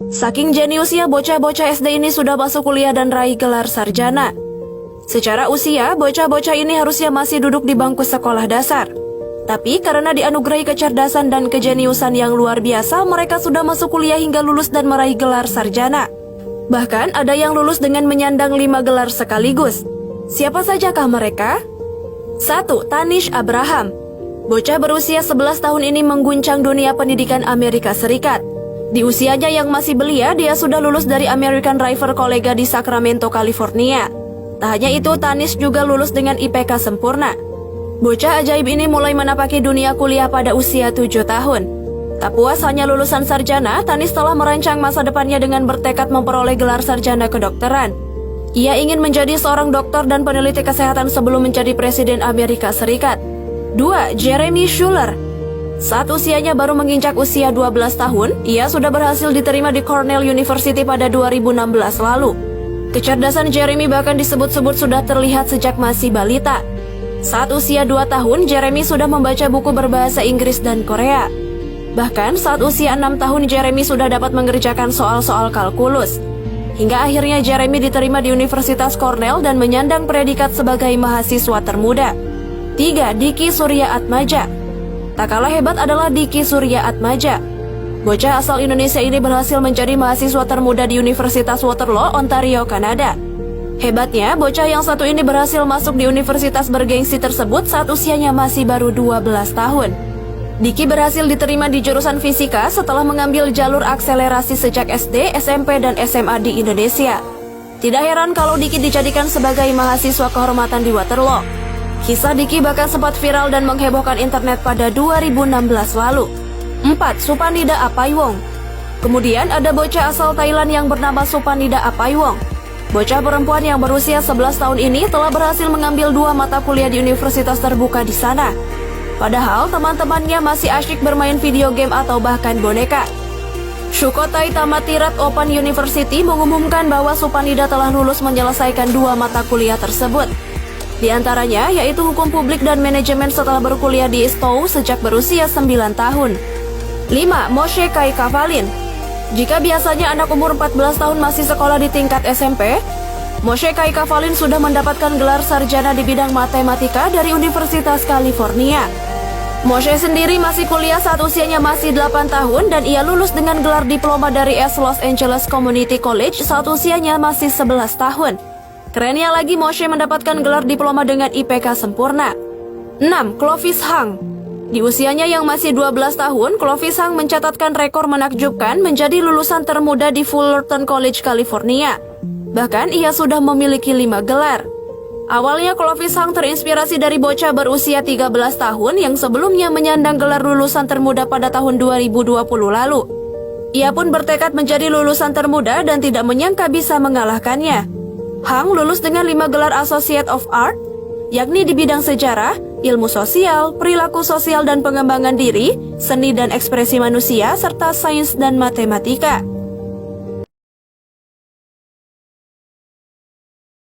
Saking jeniusnya bocah-bocah SD ini sudah masuk kuliah dan raih gelar sarjana. Secara usia, bocah-bocah ini harusnya masih duduk di bangku sekolah dasar. Tapi karena dianugerahi kecerdasan dan kejeniusan yang luar biasa, mereka sudah masuk kuliah hingga lulus dan meraih gelar sarjana. Bahkan ada yang lulus dengan menyandang 5 gelar sekaligus. Siapa sajakah mereka? 1. Tanish Abraham. Bocah berusia 11 tahun ini mengguncang dunia pendidikan Amerika Serikat. Di usianya yang masih belia, dia sudah lulus dari American River College di Sacramento, California. Tak hanya itu, Tanish juga lulus dengan IPK sempurna. Bocah ajaib ini mulai menapaki dunia kuliah pada usia 7 tahun. Tak puas hanya lulusan sarjana, Tanish telah merancang masa depannya dengan bertekad memperoleh gelar sarjana kedokteran. Ia ingin menjadi seorang dokter dan peneliti kesehatan sebelum menjadi presiden Amerika Serikat. 2. Jeremy Schuller. Saat usianya baru menginjak usia 12 tahun, ia sudah berhasil diterima di Cornell University pada 2016 lalu. Kecerdasan Jeremy bahkan disebut-sebut sudah terlihat sejak masih balita. Saat usia 2 tahun, Jeremy sudah membaca buku berbahasa Inggris dan Korea. Bahkan saat usia 6 tahun, Jeremy sudah dapat mengerjakan soal-soal kalkulus. Hingga akhirnya Jeremy diterima di Universitas Cornell dan menyandang predikat sebagai mahasiswa termuda. 3. Diki Surya Atmaja. Tak kalah hebat adalah Diki Surya Atmaja. Bocah asal Indonesia ini berhasil menjadi mahasiswa termuda di Universitas Waterloo, Ontario, Kanada. Hebatnya, bocah yang satu ini berhasil masuk di universitas bergengsi tersebut saat usianya masih baru 12 tahun. Diki berhasil diterima di jurusan fisika setelah mengambil jalur akselerasi sejak SD, SMP, dan SMA di Indonesia. Tidak heran kalau Diki dijadikan sebagai mahasiswa kehormatan di Waterloo. Kisah Diki bahkan sempat viral dan menghebohkan internet pada 2016 lalu. 4. Supanida Apaiwong. Kemudian ada bocah asal Thailand yang bernama Supanida Apaiwong. Bocah perempuan yang berusia 11 tahun ini telah berhasil mengambil 2 mata kuliah di universitas terbuka di sana. Padahal teman-temannya masih asyik bermain video game atau bahkan boneka. Sukhothai Thammathirat Open University mengumumkan bahwa Supanida telah lulus menyelesaikan 2 mata kuliah tersebut. Di antaranya yaitu hukum publik dan manajemen setelah berkuliah di STOU sejak berusia 9 tahun. 5. Moshe Kaykavalin. Jika biasanya anak umur 14 tahun masih sekolah di tingkat SMP, Moshe Kaykavalin sudah mendapatkan gelar sarjana di bidang matematika dari Universitas California. Moshe sendiri masih kuliah saat usianya masih 8 tahun dan ia lulus dengan gelar diploma dari Los Angeles Community College saat usianya masih 11 tahun. Kerennya lagi, Moshe mendapatkan gelar diploma dengan IPK sempurna. 6. Clovis Hang. Di usianya yang masih 12 tahun, Clovis Hang mencatatkan rekor menakjubkan menjadi lulusan termuda di Fullerton College, California. Bahkan ia sudah memiliki 5 gelar. Awalnya Clovis Hang terinspirasi dari bocah berusia 13 tahun yang sebelumnya menyandang gelar lulusan termuda pada tahun 2020 lalu. Ia pun bertekad menjadi lulusan termuda dan tidak menyangka bisa mengalahkannya. Hang lulus dengan 5 gelar Associate of Art, yakni di bidang sejarah, ilmu sosial, perilaku sosial dan pengembangan diri, seni dan ekspresi manusia, serta sains dan matematika.